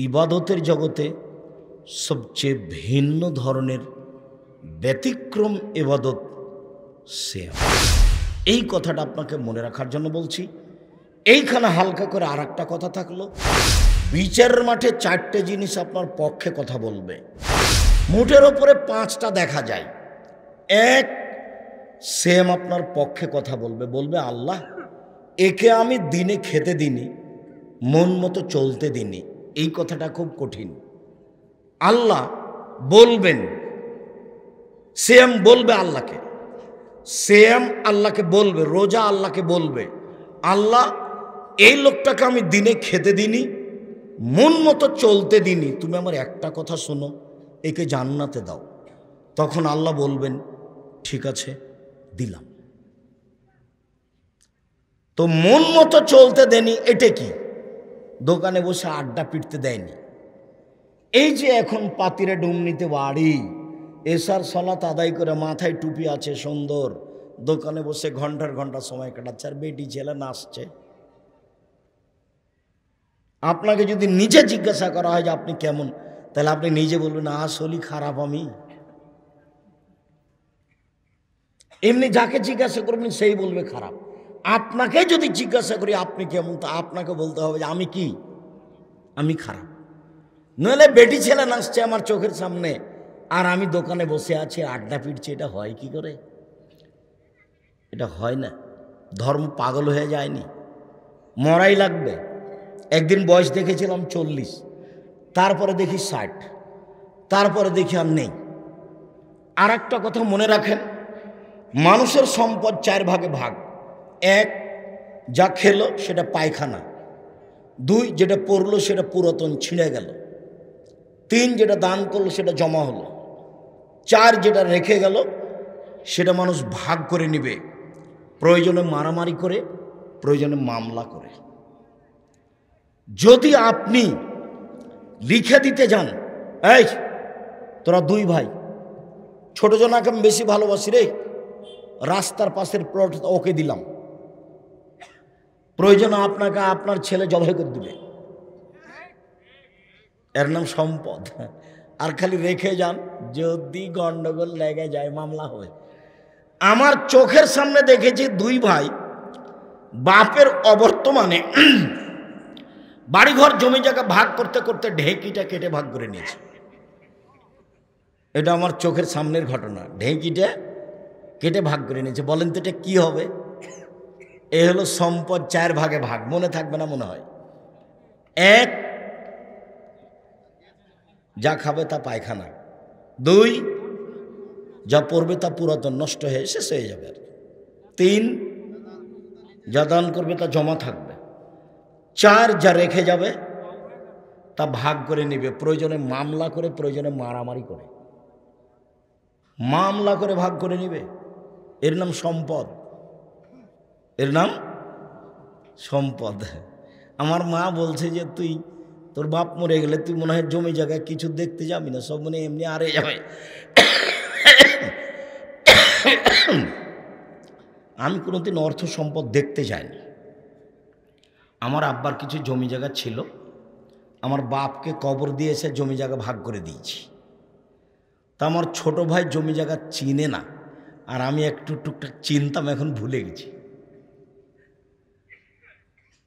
ইবাদতের জগতে সবচেয়ে ভিন্ন ধরনের ব্যতিক্রম ইবাদত সিয়াম। এই কথাটা আপনাকে মনে রাখার জন্য বলছি। এইখানে হালকা করে আর একটা কথা থাকলো, বিচারের মাঠে 4টে জিনিস আপনার পক্ষে কথা বলবে, মুঠের ওপরে 5টা দেখা যায়। এক, সিয়াম আপনার পক্ষে কথা বলবে, বলবে আল্লাহ একে আমি দিনে খেতে দিনি, মন মতো চলতে দিনি। এই কথাটা খুব কঠিন। আল্লাহ বলবেন, সিয়াম বলবে আল্লাহকে, সিয়াম আল্লাহকে বলবে, রোজা আল্লাহকে বলবে আল্লাহ এই লোকটাকে আমি দিনে খেতে দিনি, মন মতো চলতে দিনি, তুমি আমার একটা কথা শোনো, একে জান্নাতে দাও। তখন আল্লাহ বলবেন ঠিক আছে দিলাম। তো মন মতো চলতে দেনি এটা কি? দোকানে বসে আড্ডা পিটতে দেয়নি। এই যে এখন পাতিরে ডুমনিতে বাড়ি, এসার সালাত আদায় করে মাথায় টুপি আছে সুন্দর, দোকানে বসে ঘন্টার ঘন্টা সময় কাটাচ্ছে, আর বেটি ছেলে নাচছে। আপনাকে যদি নিজে জিজ্ঞাসা করা হয় যে আপনি কেমন, তাহলে আপনি নিজে বলবেন আসলেই খারাপ আমি। এমনি যাকে জিজ্ঞাসা করবেন সেই বলবে খারাপ। আপনাকে যদি জিজ্ঞাসা করি আপনি কেমন, তা আপনাকে বলতে হবে যে আমি কি, আমি খারাপ। নইলে বেটি ছেলে নাচছে আমার চোখের সামনে আর আমি দোকানে বসে আছি আড্ডা পিটছি, এটা হয় কি করে? এটা হয় না। ধর্ম পাগল হয়ে যায়নি, মরাই লাগবে। একদিন বয়স দেখেছিলাম 40, তারপরে দেখি 60, তারপরে দেখি আর নেই। আর একটা কথা মনে রাখেন, মানুষের সম্পদ 4 ভাগে ভাগ। 1, যা খেলো সেটা পায়খানা। 2, যেটা পড়লো সেটা পুরাতন ছিঁড়ে গেল। 3, যেটা দান করলো সেটা জমা হলো। 4, যেটা রেখে গেল সেটা মানুষ ভাগ করে নিবে, প্রয়োজনে মারামারি করে, প্রয়োজনে মামলা করে। যদি আপনি লিখে দিতে যান, এই তোরা 2 ভাই, ছোট জনাকে আমি বেশি ভালোবাসি রে, রাস্তার পাশের প্লট ওকে দিলাম, প্রয়োজনে আপনাকে আপনার ছেলে জবাই করে দিবে, এর নাম সম্পদ। আর খালি রেখে যান, যদি গন্ডগোল লেগে যায় মামলা হবে। আমার চোখের সামনে দেখেছি 2 ভাই বাপের অবর্তমানে বাড়িঘর জমি জায়গা ভাগ করতে করতে ঢেঁকিটা কেটে ভাগ করে নিয়েছে। এটা আমার চোখের সামনের ঘটনা। ঢেঁকিটা কেটে ভাগ করে নিয়েছে। বলেন তো এটা কি হবে? এ হলো সম্পদ 4 ভাগে ভাগ। মনে থাকবে না মনে হয়। 1, যা খাবে তা পায়খানা। 2, যা পড়বে তা পুরাতন নষ্ট হয়ে শেষ হয়ে যাবে। 3, যা দান করবে তা জমা থাকবে। 4, যা রেখে যাবে তা ভাগ করে নেবে, প্রয়োজনে মামলা করে, প্রয়োজনে মারামারি করে, মামলা করে ভাগ করে নেবে। এর নাম সম্পদ, এর নাম সম্পদ। আমার মা বলছে যে তুই, তোর বাপ মরে গেলে তুই মনে হয় জমি জায়গায় কিছু দেখতে যাবি না, সব মনে এমনি আরে যাবে। আমি কোনোদিন অর্থ সম্পদ দেখতে যাইনি। আমার আব্বার কিছু জমি জায়গা ছিল, আমার বাপকে কবর দিয়ে এসে জমি জায়গা ভাগ করে দিয়েছি। তা আমার ছোট ভাই জমি জায়গা চিনে না, আর আমি একটু টুকটাক চিনতাম, এখন ভুলে গেছি।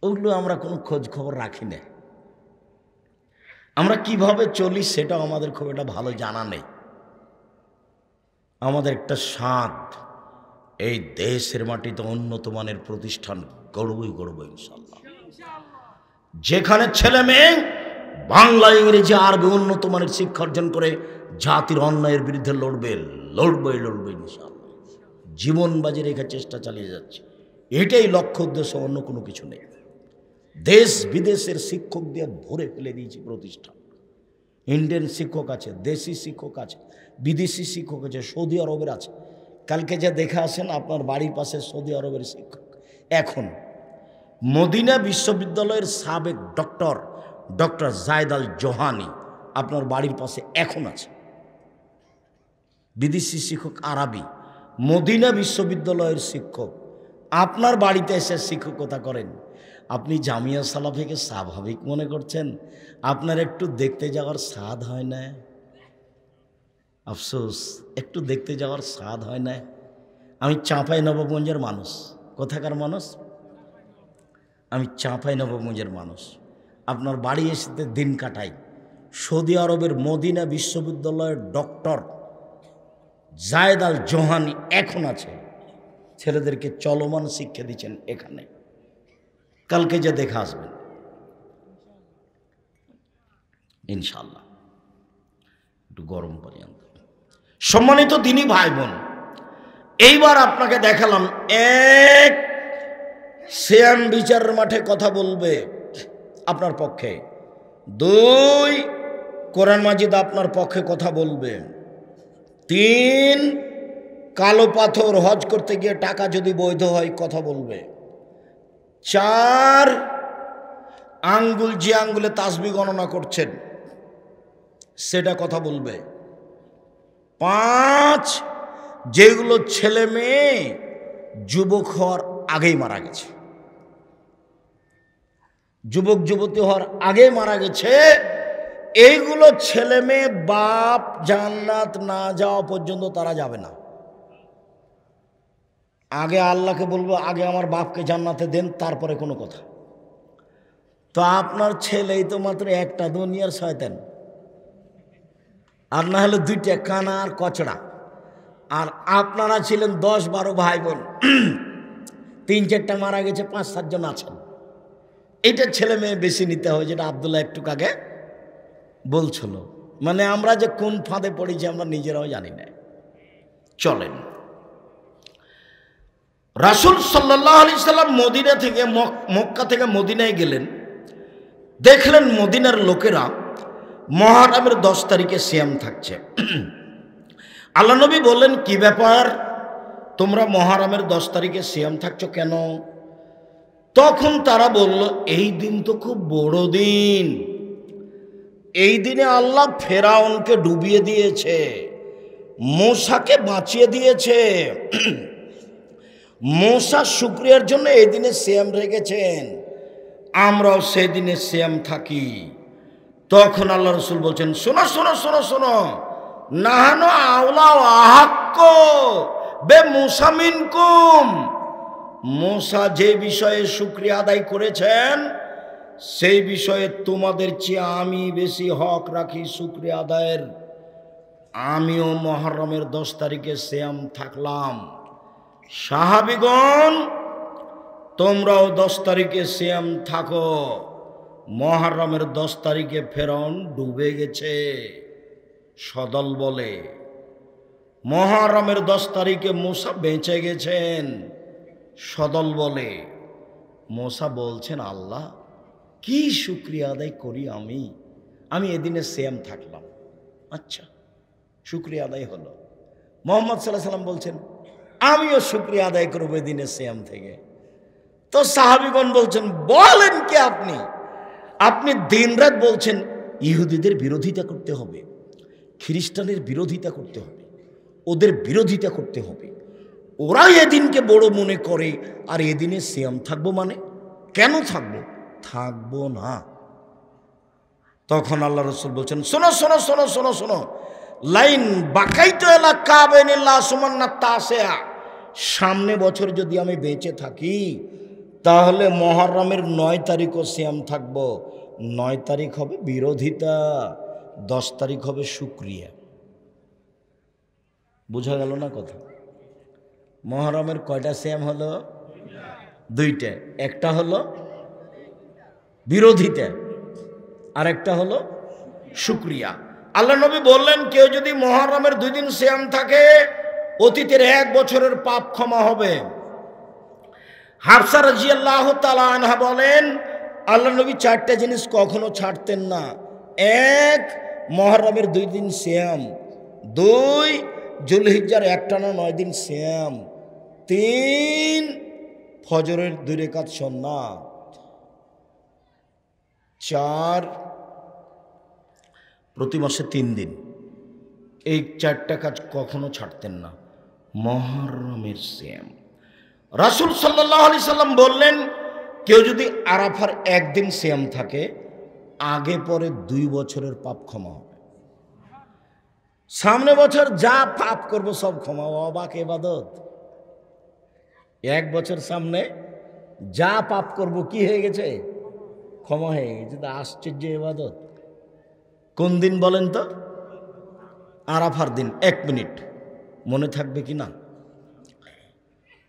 ওগুলো আমরা কোনো খোঁজ খবর রাখি না। আমরা কিভাবে চলি সেটাও আমাদের খুব একটা ভালো জানা নেই। আমাদের একটা স্বাদ, এই দেশের মাটিতে উন্নত মানের প্রতিষ্ঠান গড়বই গড়ব ইনশাল্লাহ। যেখানে ছেলে মেয়ে বাংলা, ইংরেজি, আরবি উন্নত মানের শিক্ষা অর্জন করে জাতির অন্যায়ের বিরুদ্ধে লড়বে ইনশাল্লাহ। জীবন বাজি রেখে চেষ্টা চালিয়ে যাচ্ছে। এটাই লক্ষ্য উদ্দেশ্য, অন্য কোনো কিছু নেই। দেশ বিদেশের শিক্ষক দিয়ে ভরে ফেলে দিয়েছি প্রতিষ্ঠান। ইন্ডিয়ান শিক্ষক আছে, দেশি শিক্ষক আছে, বিদেশি শিক্ষক আছে, সৌদি আরবের আছে। কালকে যা দেখে আসেন আপনার বাড়ির পাশে সৌদি আরবের শিক্ষক। এখন মদিনা বিশ্ববিদ্যালয়ের সাবেক ডক্টর জায়েদ আল জোহানি আপনার বাড়ির পাশে এখন আছে। বিদেশি শিক্ষক আরবি, মদিনা বিশ্ববিদ্যালয়ের শিক্ষক আপনার বাড়িতে এসে শিক্ষকতা করেন। আপনি জামিয়া সালাফিকে স্বাভাবিক মনে করছেন? আপনার একটু দেখতে যাওয়ার স্বাদ হয় না? আফসোস, একটু দেখতে যাওয়ার স্বাদ হয় না? আমি চাঁপাইনবাবগঞ্জের মানুষ। কোথাকার মানুষ? আমি চাঁপাইনবাবগঞ্জের মানুষ। আপনার বাড়ি এসে দিন কাটাই। সৌদি আরবের মদিনা বিশ্ববিদ্যালয়ের ডক্টর জায়েদ আল জোহানি এখন আছে, ছেলেদেরকে চলমান শিক্ষা দিচ্ছেন এখানে। কালকে যে দেখে আসবেন ইনশাল্লাহ। একটু গরম পর্যন্ত। সম্মানিত দিনী ভাই বোন, এইবার আপনাকে দেখালাম এক, সিয়াম বিচারের মাঠে কথা বলবে আপনার পক্ষে। দুই, কোরআন মাজিদ আপনার পক্ষে কথা বলবে। তিন, কালো পাথর হজ করতে গিয়ে টাকা যদি বৈধ হয় কথা বলবে। চার, আঙ্গুল যে আঙ্গুলে তাসবিহ গণনা করছেন সেটা কথা বলবে। পাঁচ, যেগুলো ছেলে মেয়ে যুবক হওয়ার আগেই মারা গেছে, যুবক যুবতী হওয়ার আগে মারা গেছে, এইগুলো ছেলে মেয়ে বাপ জান্নাত না যাওয়া পর্যন্ত তারা যাবে না। আগে আল্লাহকে বলবো, আগে আমার বাপকে জান্নাতে দেন, তারপরে কোনো কথা। তো আপনার ছেলেই তো মাত্র একটা, দুনিয়ার শয়তান, আর না হলে দুইটা, কানা আর কচড়া। আর আপনারা ছিলেন 10-12 ভাই বোন, 3-4টা মারা গেছে, 5-7 জন আছেন। এইটা ছেলে মেয়ে বেশি নিতে হয়, যেটা আব্দুল্লাহ একটু আগে বলছিল। মানে আমরা যে কোন ফাঁদে পড়েছি আমরা নিজেরাও জানি না। চলেন, রাসূল সাল্লাল্লাহু আলাইহি সাল্লাম মদিনা থেকে মক্কা থেকে মদিনায় গেলেন। দেখলেন মদিনার লোকেরা মুহররমের 10 তারিখে সিয়াম থাকছে। আল্লাহ নবী বললেন, কি ব্যাপার, তোমরা মুহররমের 10 তারিখে সিয়াম থাকছো কেন? তখন তারা বলল, এই দিন তো খুব বড় দিন, এই দিনে আল্লাহ ফেরাউনকে ডুবিয়ে দিয়েছে, মূসাকে বাঁচিয়ে দিয়েছে, মূসা শুকরিয়ার জন্য এই দিনে সিয়াম রেখেছেন, আমরাও সেই দিনে সিয়াম থাকি। তখন আল্লাহ রাসূল বলছেন, শোনো শোনো শোনো শোনো, নাহানু আওলা আহাক্ক বে মূসা মিনকুম, মূসা যে বিষয়ে শুকরিয়া আদায় করেছেন সেই বিষয়ে তোমাদের চেয়ে আমি বেশি হক রাখি শুকরিয়া আদায়ের। আমিও মুহররমের 10 তারিখে সিয়াম থাকলাম, সাহাবীগণ তোমরাও 10 তারিখে সিয়াম থাকো। মুহররমের 10 তারিখে ফেরাউন ডুবে গেছে সদল বলে, মুহররমের 10 তারিখে মূসা বেঁচে গেছেন সদল বলে। মূসা বলছেন, আল্লাহ কি শুকরিয়া আদায় করি আমি এদিনে সিয়াম থাকলাম। আচ্ছা, শুকরিয়া আদায় হলো। মুহাম্মদ সাল্লাল্লাহু আলাইহি সাল্লাম বলছেন, আমিও শুকরিয়া আদায় করবো এদিনে সিয়াম থেকে। তো সাহাবীগণ বলছেন, বলেন কি আপনি দিনরাত বলছেন ইহুদিদের বিরোধিতা করতে হবে, খ্রিস্টানের বিরোধিতা করতে হবে, ওদের বিরোধিতা করতে হবে, ওরা এদিনকে বড় মনে করে, আর এদিনে সিয়াম থাকবো মানে? কেন থাকবো? থাকবো না। তখন আল্লাহ রাসূল বলছেন, শোনো শোনো শোনো শোনো শোনো, লাইন বাকাইতু আলা কাবেনিল্লাহ সুমান্না তাসিয়া, সামনে বছর যদি আমি বেঁচে থাকি তাহলে মুহররমের 9 তারিখও সিয়াম থাকবো। 9 তারিখ হবে বিরোধিতা, 10 তারিখ হবে শুকরিয়া। বোঝা গেল না কথা? মুহররমের কয়টা সিয়াম হলো? 2টা। একটা হলো বিরোধিতা আর একটা হলো শুকরিয়া। আল্লাহ নবী বললেন, কেউ যদি মুহররমের 2 দিন সিয়াম থাকে অতীতের 1 বছরের পাপ ক্ষমা হবে। হাফসা রাদিয়াল্লাহু তাআলা আনহা বলেন, আল্লাহ নবী 4টা জিনিস কখনো ছাড়তেন না। 1, মুহররমের 2 দিন সিয়াম। 2, যুলহিজ্জার একটানা 9 দিন সিয়াম। 3, ফজরের 2 রাকাত সুন্নাত। 4, প্রতি মাসে 3 দিন। এই 4টা কাজ কখনো ছাড়তেন না। মুহররমের সিয়াম। রাসূল সাল্লাল্লাহু আলাইহি সাল্লাম বললেন, কেউ যদি আরাফার একদিন সিয়াম থাকে, আগে পরে 2 বছরের পাপ ক্ষমা হবে। সামনে বছর যা পাপ করব সব ক্ষমা। অবাক ইবাদত! 1 বছর সামনে যা পাপ করব কি হয়ে গেছে? ক্ষমা হয়ে গেছে। তো আশ্চর্য ইবাদত। কোন দিন বলেন তো? আরাফার দিন। 1 মিনিট মনে থাকবে কি না?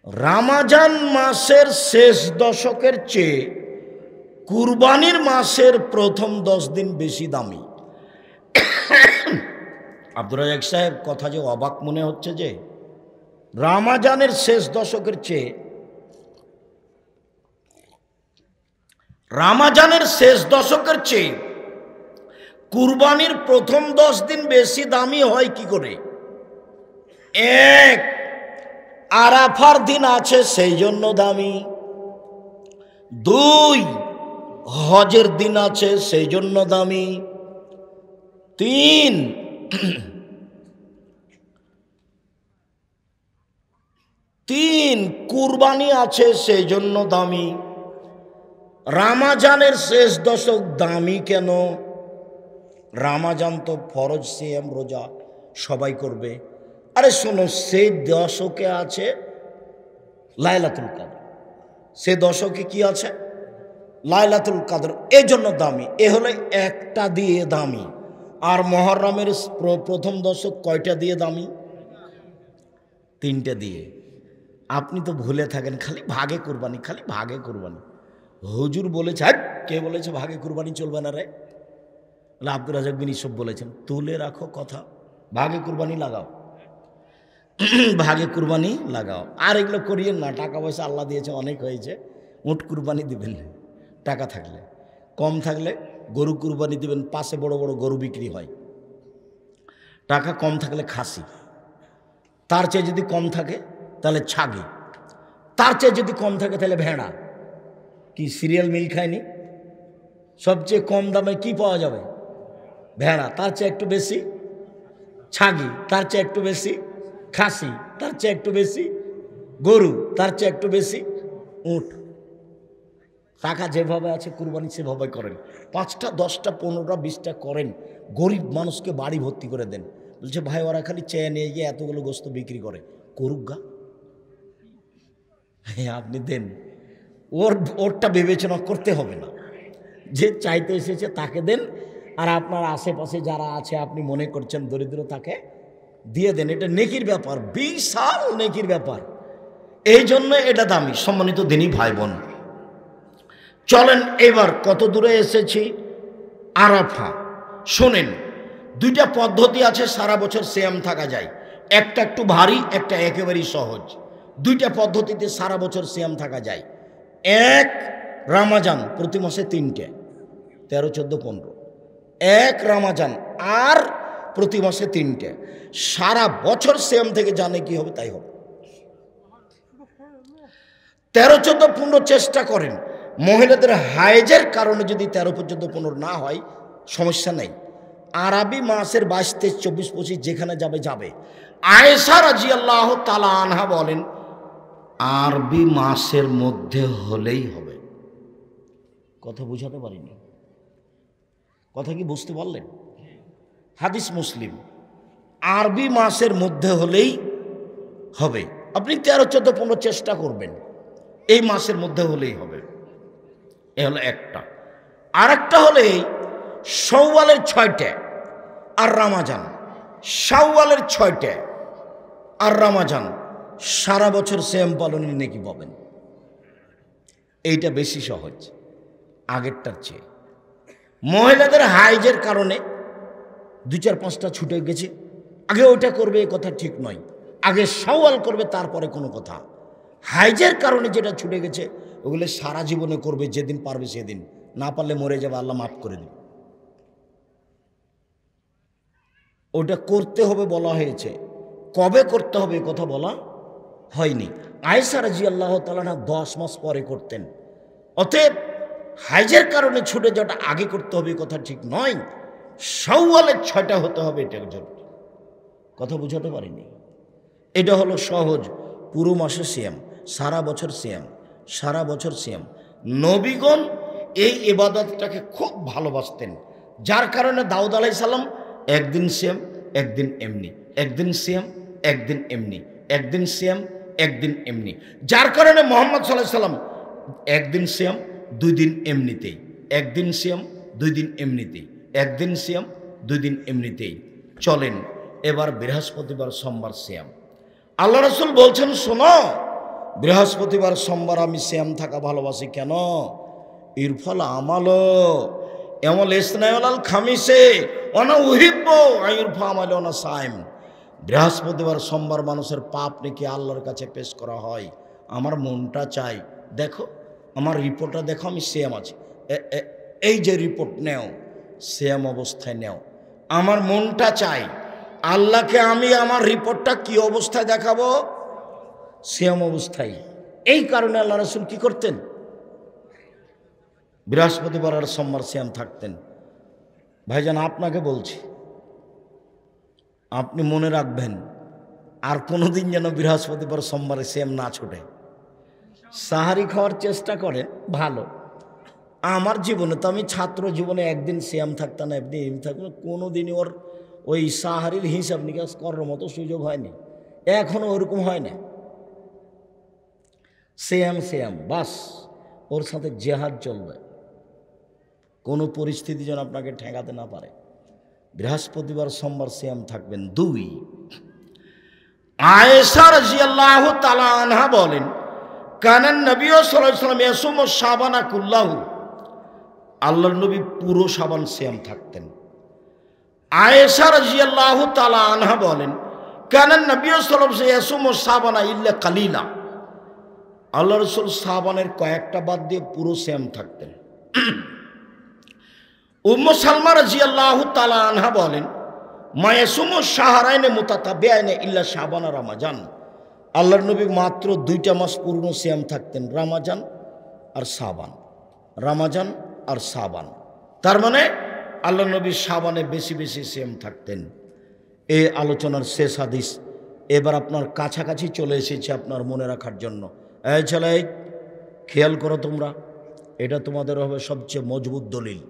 রমজান মাসের শেষ দশকের চেয়ে কুরবানির মাসের প্রথম 10 দিন বেশি দামি। আব্দুর রাজ্জাক সাহেব, কথা যে অবাক মনে হচ্ছে যে রমজানের শেষ দশকের চেয়ে কুরবানির প্রথম 10 দিন বেশি দামি হয় কি করে? 1, আরাফার দিন আছে সেই জন্য দামি। 2, হজের দিন আছে সেই জন্য দামি। 3, কুরবানি আছে সেই জন্য দামি। রমজানের শেষ দশক দামি কেন? রমজান তো ফরজ সিয়াম, রোজা সবাই করবে। আরে শোনো, সেই দশকে আছে লাইলাতুল কদর। সে দশকে কি আছে? লাইলাতুল কদর। এই জন্য দামি। এ হলো একটা দিয়ে দামি। আর মুহররমের প্রথম দশক কয়টা দিয়ে দামি? 3টে দিয়ে। আপনি তো ভুলে থাকেন, খালি ভাগে কুরবানি, খালি ভাগে কুরবানি। হুজুর বলেছে, কে বলেছে ভাগে কুরবানি চলবে না রে? আব্দুর রাজ্জাক বিন ইউসুফ বলেছেন। তুলে রাখো কথা, ভাগে কুরবানি লাগাও, ভাগে কুরবানি লাগাও। আর এগুলো করিয়েন না। টাকা পয়সা আল্লাহ দিয়েছে, অনেক হয়েছে। উট কুরবানি দিবেন টাকা থাকলে, কম থাকলে গরু কুরবানি দিবেন। পাশে বড় বড় গরু বিক্রি হয়। টাকা কম থাকলে খাসি, তার চেয়ে যদি কম থাকে তাহলে ছাগি, তার চেয়ে যদি কম থাকে তাহলে ভেড়া। কি সিরিয়াল মিল খায়নি? সবচেয়ে কম দামে কি পাওয়া যাবে? ভেড়া। তার চেয়ে একটু বেশি ছাগি, তার চেয়ে একটু বেশি খাসি, তার চেয়ে একটু বেশি গরু, তার চেয়ে একটু বেশি উট। টাকা যেভাবে আছে কুরবানি সেভাবে করেন। 5টা 10টা 15টা 20টা করেন। গরিব মানুষকে বাড়ি ভর্তি করে দেন। বলছে ভাই ওরা খালি চেয়ে নিয়ে গিয়ে এতগুলো গোস্ত বিক্রি করে, করুক গা। হ্যাঁ, আপনি দেন। ওরটা বিবেচনা করতে হবে না। যে চাইতে এসেছে তাকে দেন। আর আপনার আশেপাশে যারা আছে আপনি মনে করছেন দরিদ্র, তাকে দিয়ে দেন। এটা নেকির ব্যাপার, বিশাল নেকির ব্যাপার। এই জন্য এটা দামি। সম্মানিত দিনী ভাই বোন, চলেন এবার কত দূরে এসেছি। আরাফা শোনেন, 2টা পদ্ধতি আছে সারা বছর সিয়াম থাকা যায়। একটা একটু ভারী, একটা একেবারেই সহজ। 2টা পদ্ধতিতে সারা বছর সিয়াম থাকা যায়। 1, রমজান প্রতি মাসে 3টে, 13, 14, 15। 1 রমজান আর প্রতি মাসে 3টে। সারা বছর সিয়াম থেকে জানে কি হবে তাই হবে। 13, 14, 15 চেষ্টা করেন। মহিলাদের হায়েজের কারণে যদি 13, 14, 15 না হয় সমস্যা নেই। আরবি মাসের 22, 23, 24, 25 যেখানে যাবে যাবে। আয়েশা রাদিয়াল্লাহু তাআলা আনহা বলেন, আরবি মাসের মধ্যে হলেই হবে। কথা বুঝাতে পারিনি? কথা কি বুঝতে পারলেন? হাদিস মুসলিম। আরবি মাসের মধ্যে হলেই হবে। আপনি 13, 14, 15 চেষ্টা করবেন, এই মাসের মধ্যে হলেই হবে। এ হলো একটা। আর একটা হলে শাওয়ালের 6টে আর রমজান। শাওয়ালের 6টে আর রমজান সারা বছর সিয়াম পালনের নেকি পাবেন। এইটা বেশি সহজ আগেরটার চেয়ে। মহিলাদের হাইজের কারণে 2, 4, 5টা ছুটে গেছে, আগে ওইটা করবে এ কথা ঠিক নয়। আগে শাওয়াল করবে, তারপরে কোনো কথা। হাইজের কারণে যেটা ছুটে গেছে ওগুলো সারা জীবনে করবে, যেদিন পারবে সেদিন। না পারলে মরে যাবে, আল্লাহ মাফ করে দেবে। ওটা করতে হবে বলা হয়েছে, কবে করতে হবে এ কথা বলা হয়নি। আয়েশা রাদিয়াল্লাহু তাআলা 10 মাস পরে করতেন। অতএব হাইজের কারণে ছুটে যাওয়াটা আগে করতে হবে কথা ঠিক নয়। শাওয়ালের 6টা হতে হবে, এটা জরুরি। কথা বুঝাতে পারিনি? এটা হলো সহজ। পুরো মাসে সিয়াম, সারা বছর সিয়াম, সারা বছর সিয়াম। নবীগণ এই ইবাদতটাকে খুব ভালোবাসতেন, যার কারণে দাউদ আলাইহিস সালাম একদিন সিয়াম একদিন এমনি, একদিন সিয়াম একদিন এমনি, একদিন সিয়াম একদিন এমনি, যার কারণে মুহাম্মদ সাল্লাল্লাহু আলাইহি সাল্লাম একদিন সিয়াম 2 দিন এমনিতেই, একদিন সিয়াম 2 দিন এমনিতেই, একদিন সিয়াম 2 দিন এমনিতেই চলেন। এবার বৃহস্পতিবার সোমবার সিয়াম। আল্লাহ রাসূল বলছেন, শোনো, বৃহস্পতিবার সোমবার আমি সিয়াম থাকা ভালোবাসি। কেন? ইরফল আমালো এমল ইসনাইল খামিসে অনা উহিব্ব আইরফা আমালো অনা সাইম। বৃহস্পতিবার সোমবার মানুষের পাপ নাকি আল্লাহর কাছে পেশ করা হয়। আমার মনটা চাই, দেখো আমার রিপোর্টটা দেখো, আমি সিয়াম আছি, এই যে রিপোর্ট নেও, সিয়াম অবস্থায় নেও। আমার মনটা চাই আল্লাহকে আমি আমার রিপোর্টটা কি অবস্থায় দেখাবো? সিয়াম অবস্থায়। এই কারণে আল্লাহ রাসূল কি করতেন? বৃহস্পতিবার আর সোমবার সিয়াম থাকতেন। ভাইজান আপনাকে বলছি, আপনি মনে রাখবেন আর কোনোদিন যেন বৃহস্পতিবার সোমবারে সিয়াম না ছুটে। সাহারি খাওয়ার চেষ্টা করেন, ভালো। আমার জীবনে তো, আমি ছাত্র জীবনে একদিন সিয়াম থাকতাম না, একদিন এম থাকতাম, কোনো দিনই ওর ওই সাহারির হিসাব নিকাশ করার মতো সুযোগ হয়নি, এখনও ওরকম হয় না। সিয়াম সিয়াম বাস, ওর সাথে জেহাদ চলবে, কোনো পরিস্থিতি যেন আপনাকে ঠেকাতে না পারে। বৃহস্পতিবার সোমবার সিয়াম থাকবেন। 2, আয়েশা রাদিয়াল্লাহু তাআলা আনহা বলেন, কানান নবী সাল্লাল্লাহু আলাইহি ওয়াসাল্লাম ইয়াসুমু শাবানা কুল্লাহু, আল্লাহর নবী পুরো শাবান সিয়াম থাকতেন। আয়েশা রাদিয়াল্লাহু তাআলা আনহা বলেন, কানান নবী সাল্লাল্লাহু আলাইহি ওয়াসাল্লাম ইয়াসুমু শাবানা ইল্লা কালিলা, আল্লাহ রাসূল শাবানের কয়েকটা বাদ দিয়ে পুরো সিয়াম থাকতেন। উম্মু সালমা রাদিয়াল্লাহু তাআলা আনহা বলেন, মায়াসুমু শাহরাইনে মুতাতাবিআইনে ইল্লা শাবান আর রমাজান, আল্লাহর নবী মাত্র 2টা মাস পূর্ণ সিয়াম থাকতেন, রমাজান আর শাবান, রমাজান আর শাবান। তার মানে আল্লাহর নবী শাবানে বেশি বেশি সিয়াম থাকতেন। এই আলোচনার শেষ হাদিস, এবার আপনার কাছাকাছি চলে এসেছে আপনার মনে রাখার জন্য। এই ছেলে, খেয়াল করো তোমরা, এটা তোমাদের হবে সবচেয়ে মজবুত দলিল।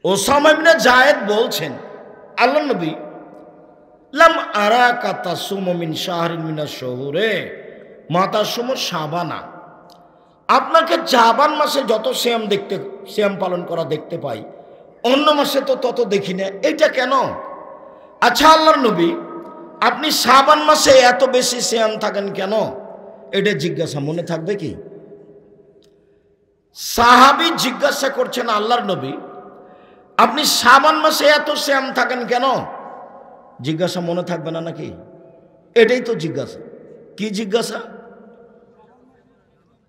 ওসামা ইবনে যায়েদ বলছেন, আল্লাহর নবী লাম আরাকা তাসুমু মিন শাহরিন মিনাশ শুহুরে মা তাসুমু শাবানা, আপনাকে শাবান মাসে যত সিয়াম পালন করা দেখতে পাই, অন্য মাসে তো তত দেখি না, এটা কেন? আচ্ছা আল্লাহর নবী, আপনি শাবান মাসে এত বেশি সিয়াম থাকেন কেন? এটা জিজ্ঞাসা মনে থাকবে কি? সাহাবী জিজ্ঞাসা করছেন, আল্লাহর নবী আপনি শাবান মাসে এত সিয়াম থাকেন কেন? জিজ্ঞাসা মনে থাকবে না নাকি? এটাই তো জিজ্ঞাসা। কি জিজ্ঞাসা?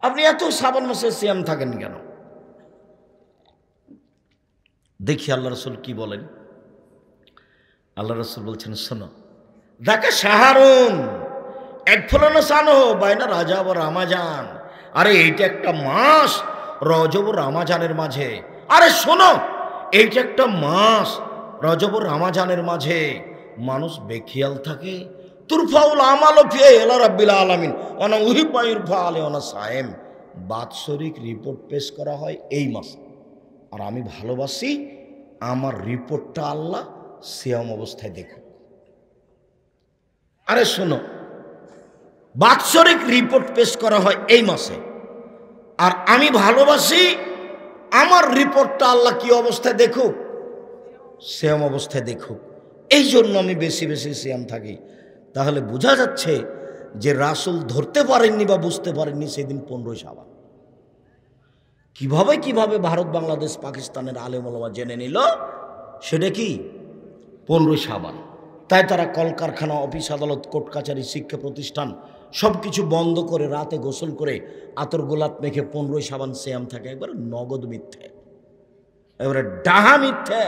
আপনি এত শাবান মাসে সিয়াম থাকেন কেন? দেখি আল্লাহ রাসূল কি বলেন। আল্লাহ রাসূল বলছেন, শোনো, যাকে শাহরুন একফুলানো সানো বাইনা রাজব ও রমাজান, আরে এইটা একটা মাস রজব ও রমাজানের মাঝে। আরে শোনো, এইটা একটা মাস রজব ও রমাজানের মাঝে মানুষ বেখিয়াল থাকে। তুরফাউল আমালু ফি ইলা রাব্বিল আলামিন ওয়া উহিব্বু ইরফা আলাইহি ওয়া সায়েম, বাৎসরিক রিপোর্ট পেশ করা হয় এই মাসে, আর আমি ভালোবাসি আমার রিপোর্টটা আল্লাহ সিয়াম অবস্থায় দেখুক। আরে শোনো, বাৎসরিক রিপোর্ট পেশ করা হয় এই মাসে, আর আমি ভালোবাসি আমার রিপোর্টটা আল্লাহ কি অবস্থায় দেখুক? সিয়াম অবস্থায় দেখুক। এই জন্য আমি বেশি বেশি সিয়াম থাকি। তাহলে বোঝা যাচ্ছে যে রাসূল ধরতে পারেননি বা বুঝতে পারেননি সেদিন 15 শাবান। কিভাবে ভারত, বাংলাদেশ, পাকিস্তানের আলেম ওলামা জেনে নিল সেটা কি 15 শাবান। তাই তারা কলকারখানা, অফিস আদালত, কোর্ট কাছারি, শিক্ষা প্রতিষ্ঠান সব কিছু বন্ধ করে রাতে গোসল করে আতর গোলাপ মেখে 15 শাবান সিয়াম থাকে। একবার নগদ মিথ্যে, এবারে ডাহা মিথ্যে,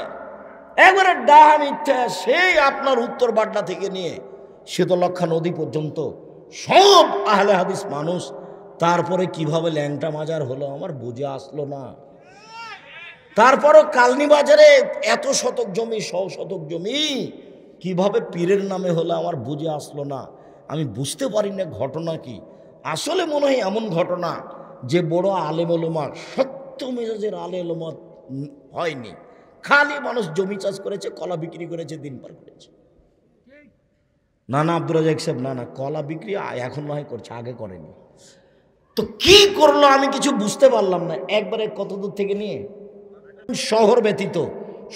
একবারে ডাহা মিথ্যে। সেই আপনার উত্তর বাড্ডা থেকে নিয়ে শীতলক্ষা নদী পর্যন্ত সব আহলে হাদিস মানুষ। তারপরে কিভাবে ল্যাংটা মাজার হলো আমার বুঝে আসলো না। তারপরও কালনি বাজারে এত শতক জমি, 100 শতক জমি কিভাবে পীরের নামে হলো আমার বুঝে আসলো না। আমি বুঝতে পারি না ঘটনা কি। আসলে মনে হয় এমন ঘটনা যে বড় আলেম ওলামা, সত্য মেজাজের আলেম ওলামা হয়নি, খালি মানুষ জমি চাষ করেছে, কলা বিক্রি করেছে, দিন পার করেছে। না না আব্দুর রাজাক সাহেব, না না, কলা বিক্রি এখন নয় করছে, আগে করেনি। তো কি করলো আমি কিছু বুঝতে পারলাম না। একবারে কত দূর থেকে নিয়ে শহর ব্যতীত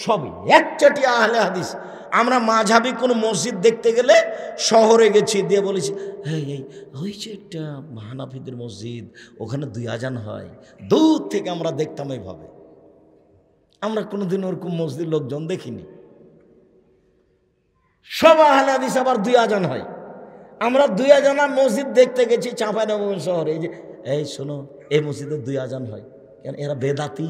সবই একচাটিয়া আহলে হাদিস। আমরা মাঝাবি কোনো মসজিদ দেখতে গেলে শহরে গেছি, দিয়ে বলেছি এই ওই যে একটা হানাফিদের মসজিদ, ওখানে 2 আজান হয়। দূর থেকে আমরা দেখতাম এইভাবে। আমরা কোনোদিন ওরকম মসজিদ লোকজন দেখিনি। সব আহলে হাদিস আবার 2 আজান হয়। আমরা 2 আজানা মসজিদ দেখতে গেছি চাঁপাইনবাবগঞ্জ শহরে। এই যে এই শোনো, এই মসজিদে 2 আজান হয়, কেন? এরা বেদাতি।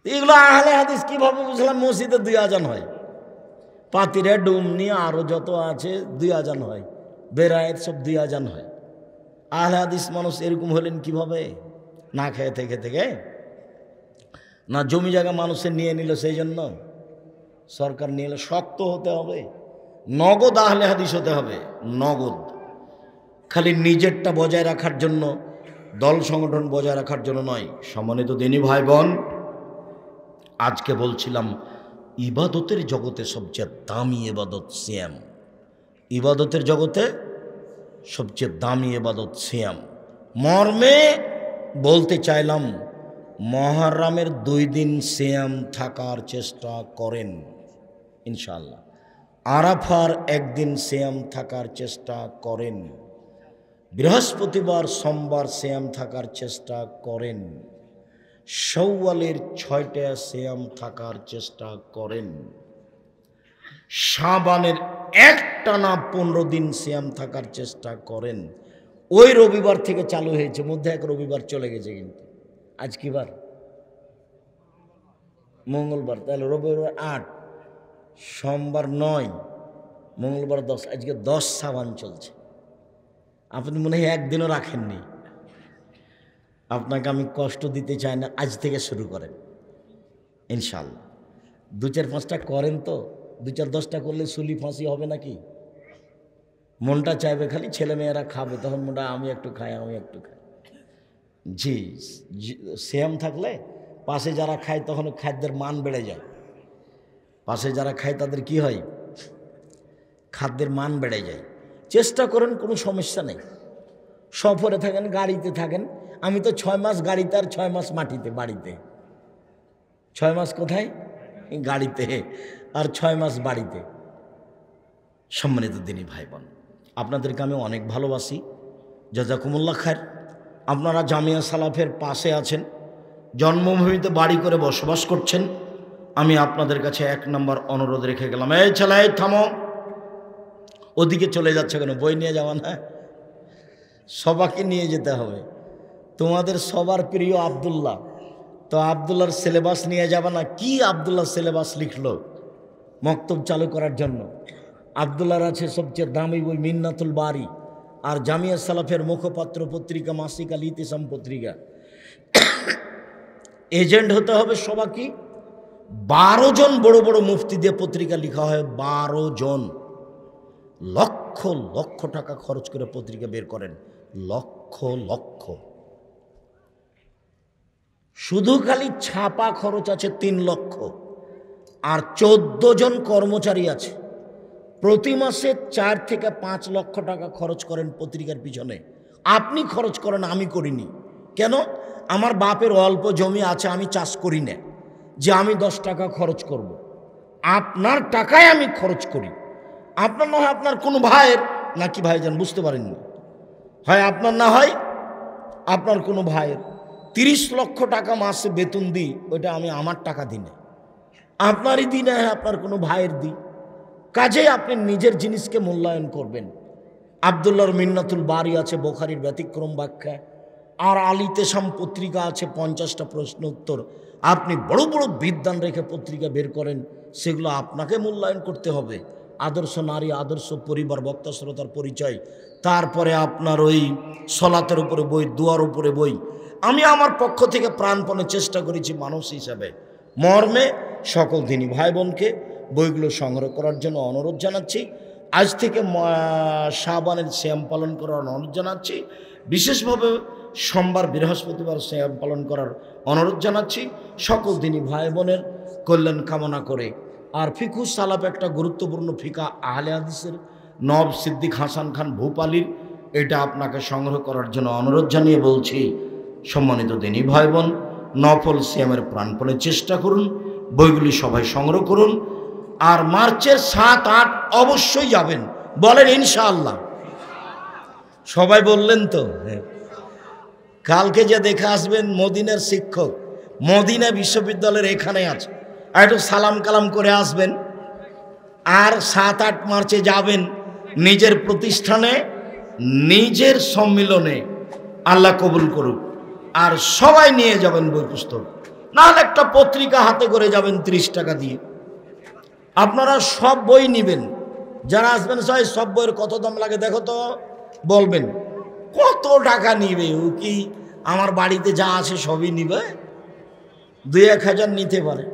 এগুলো আহলে হাদিস কিভাবে বুঝলাম মসজিদে 2 আজান হয়? পাতিরে ডুমনি আরো যত আছে 2 আজান হয়, বেরায়েত সব 2 আজান হয়। আহলে হাদিস মানুষ এরকম হলেন কিভাবে? না খেয়ে থেকে না জমি জায়গা মানুষের নিয়ে নিল, সেই জন্য সরকার নিয়ে এলো। শক্ত হতে হবে, নগদ আহলে হাদিস হতে হবে, নগদ। খালি নিজেরটা বজায় রাখার জন্য, দল সংগঠন বজায় রাখার জন্য নয়। সম্মানিত দিনী ভাই বোন, আজকে বলছিলাম ইবাদতের জগতে সবচেয়ে দামি ইবাদত সিয়াম। ইবাদতের জগতে সবচেয়ে দামি ইবাদত সিয়াম মর্মে বলতে চাইলাম, মুহররমের 2 দিন সিয়াম থাকার চেষ্টা করেন ইনশাআল্লাহ। আরাফার 1 দিন সিয়াম থাকার চেষ্টা করেন। বৃহস্পতিবার সোমবার সিয়াম থাকার চেষ্টা করেন। শাওয়ালের 6টা সিয়াম থাকার চেষ্টা করেন। শাবানের একটানা 15 দিন সিয়াম থাকার চেষ্টা করেন। ওই রবিবার থেকে চালু হয়েছে, মধ্যে এক রবিবার চলে গেছে, কিন্তু আজ কি বার? মঙ্গলবার। তাহলে রবিবার 8, সোমবার 9, মঙ্গলবার 10, আজকে 10 শাবান চলছে। আপনি মনে হয় একদিনও রাখেননি। আপনাকে আমি কষ্ট দিতে চাই না, আজ থেকে শুরু করেন ইনশাআল্লাহ। 2-4-5টা করেন তো, 2-4-10টা করলে সুলি ফাঁসি হবে নাকি? মনটা চাইবে খালি ছেলেমেয়েরা খাবে, তখন মনটা আমি একটু খাই। জি, সিয়াম থাকলে পাশে যারা খায় তখন খাদ্যের মান বেড়ে যায়। পাশে যারা খায় তাদের কি হয়? খাদ্যের মান বেড়ে যায়। চেষ্টা করেন, কোনো সমস্যা নেই। সফরে থাকেন, গাড়িতে থাকেন। আমি তো 6 মাস গাড়িতে আর 6 মাস মাটিতে, বাড়িতে। 6 মাস কোথায়? গাড়িতে, আর 6 মাস বাড়িতে। সম্মানিত দিনী ভাই বোন, আপনাদেরকে আমি অনেক ভালোবাসি, জাযাকুমুল্লাহ খায়ের। আপনারা জামিয়া সালাফের পাশে আছেন, জন্মভূমিতে বাড়ি করে বসবাস করছেন। আমি আপনাদের কাছে 1 নম্বর অনুরোধ রেখে গেলাম, এই ছেলে থামো, ওদিকে চলে যাচ্ছে কেন? বই নিয়ে যাওয়া না, সবাইকে নিয়ে যেতে হবে। তোমাদের সবার প্রিয় আব্দুল্লাহ, তো আব্দুল্লাহর সিলেবাস নিয়ে যাবে না? কি আব্দুল্লাহ সিলেবাস লিখলো মক্তব চালু করার জন্য? আব্দুল্লাহর আছে সবচেয়ে দামি বই মিন্নাতুল বারি, আর জামিয়া সালাফের মুখপাত্র পত্রিকা মাসিক আল ইতিসাম পত্রিকা। এজেন্ট হতে হবে সবাইকে। 12 জন বড় বড় মুফতি দিয়ে পত্রিকা লেখা হয়। 12 জন লক্ষ লক্ষ টাকা খরচ করে পত্রিকা বের করেন, লক্ষ লক্ষ। শুধু খালি ছাপা খরচ আছে 3 লক্ষ, আর 14 জন কর্মচারী আছে। প্রতি মাসে 4 থেকে 5 লক্ষ টাকা খরচ করেন পত্রিকার পিছনে। আপনি খরচ করেন, আমি করিনি। কেন? আমার বাপের অল্প জমি আছে, আমি চাষ করি না যে আমি 10 টাকা খরচ করব। আপনার টাকায় আমি খরচ করি। আপনার না হয় আপনার কোনো ভাইয়ের, নাকি ভাইজান বুঝতে পারেননি, হয় আপনার না হয় আপনার কোনো ভাইয়ের 30 লক্ষ টাকা মাসে বেতন দিই, ওইটা আমি আমার টাকা দিই না, আপনারই দিই না, আপনার কোনো ভাইয়ের দিই। কাজেই আপনি নিজের জিনিসকে মূল্যায়ন করবেন। আব্দুল্লাহর মিন্নাতুল বারি আছে, বুখারীর ব্যতিক্রম ব্যাখ্যা, আর আল ইতিসাম পত্রিকা আছে 50টা প্রশ্ন উত্তর। আপনি বড় বড় বিদ্বান রেখে পত্রিকা বের করেন, সেগুলো আপনাকে মূল্যায়ন করতে হবে। আদর্শ নারী, আদর্শ পরিবার, বক্তা শ্রোতার পরিচয়, তারপরে আপনার ওই সলাতের উপরে বই, দুয়ার উপরে বই। আমি আমার পক্ষ থেকে প্রাণপণে চেষ্টা করেছি মানুষ হিসাবে। মর্মে সকল দিনী ভাই বোনকে বইগুলো সংগ্রহ করার জন্য অনুরোধ জানাচ্ছি। আজ থেকে শাবানের সিয়াম পালন করার অনুরোধ জানাচ্ছি। বিশেষভাবে সোমবার বৃহস্পতিবার সিয়াম পালন করার অনুরোধ জানাচ্ছি সকল দিনই ভাই বোনের কল্যাণ কামনা করে। আর ফিকুস সালাফ একটা গুরুত্বপূর্ণ ফিকা আহলে হাদিসের নব সিদ্দিক হাসান খান ভূপালীর, এটা আপনাকে সংগ্রহ করার জন্য অনুরোধ জানিয়ে বলছি, সম্মানিত দিনী ভাই বোন, নফল সিয়ামের প্রাণপণে চেষ্টা করুন, বইগুলি সবাই সংগ্রহ করুন। আর মার্চের 7-8 অবশ্যই যাবেন, বলেন ইনশাআল্লাহ। সবাই বললেন তো? কালকে যে দেখে আসবেন মদিনার শিক্ষক, মদিনা বিশ্ববিদ্যালয়ের এখানে আছে, আর একটু সালাম কালাম করে আসবেন। আর 7-8 মার্চে যাবেন নিজের প্রতিষ্ঠানে, নিজের সম্মিলনে, আল্লাহ কবুল করুক। আর সবাই নিয়ে যাবেন বই পুস্তক, নাহলে একটা পত্রিকা হাতে করে যাবেন 30 টাকা দিয়ে। আপনারা সব বই নেবেন, যারা আসবেন সব বইয়ের কত দাম লাগে দেখো তো, বলবেন কত টাকা নিবে। ও কি আমার বাড়িতে যা আছে সবই নিবে? 2-1 হাজার নিতে পারে।